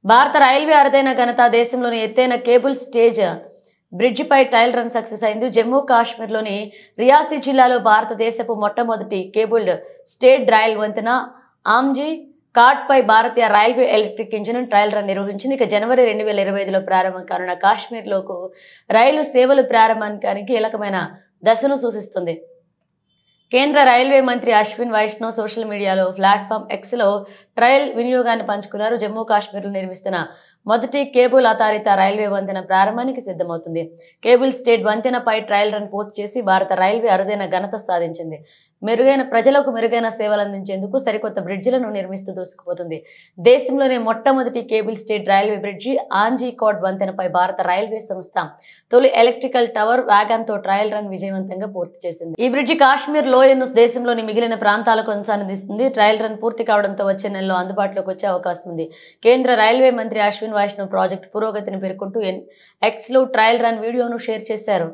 భారత రైల్వే అరుదైన ఘనత దేశంలోని ఎత్తైన కేబుల్ స్టేజ్ బ్రిడ్జిపై ట్రయల్ రన్ సక్సెస్ అయింది. జమ్మూ కాశ్మీర్లోని రియాసీ జిల్లాలో భారతదేశపు మొట్టమొదటి కేబుల్డ్ స్టేట్ రైల్ వంతెన ఆమ్జీ కార్డ్పై భారతీయ railway electric engine trial run నిర్వహించింది. ఇక జనవరి 2025లో ప్రారంభం కానున్న కాశ్మీర్లోకి రైలు సేవలు ప్రారంభానికి కీలకమైన దశను సూచిస్తుంది. కేంద్ర రైల్వే మంత్రి అశ్విన్ వైష్ణవ్ సోషల్ మీడియాలో ప్లాట్ఫామ్ ఎక్స్లో ట్రయల్ వినియోగాన్ని పంచుకున్నారు. జమ్మూ కాశ్మీర్లో నిర్మిస్తున్న మొదటి కేబుల్ ఆధారిత రైల్వే వంతెన ప్రారంభానికి సిద్ధమవుతుంది. కేబుల్ స్టేట్ వంతెనపై ట్రయల్ రన్ పూర్తి చేసి భారత రైల్వే అరుదైన ఘనత సాధించింది. ప్రజలకు మెరుగైన సేవలు అందించేందుకు సరికొత్త బ్రిడ్జిలను నిర్మిస్తూ దూసుకుపోతుంది. దేశంలోనే మొట్టమొదటి cable stayed railway bridge Anji Khad వంతెనపై భారత రైల్వే సంస్థ తొలి ఎలక్ట్రికల్ టవర్ వ్యాగన్తో ట్రయల్ రన్ విజయవంతంగా పూర్తి చేసింది. ఈ బ్రిడ్జి కాశ్మీర్ లోయను దేశంలోని మిగిలిన ప్రాంతాలకు అనుసంధానిస్తుంది. ట్రయల్ రన్ పూర్తి కావడంతో వచ్చే నెలలో అందుబాటులోకి వచ్చే అవకాశం ఉంది. కేంద్ర రైల్వే మంత్రి అశ్విన్ వైష్ణవ్ ప్రాజెక్టు పురోగతిని పేర్కొంటూ ఎక్స్లో ట్రయల్ రన్ వీడియోను షేర్ చేశారు.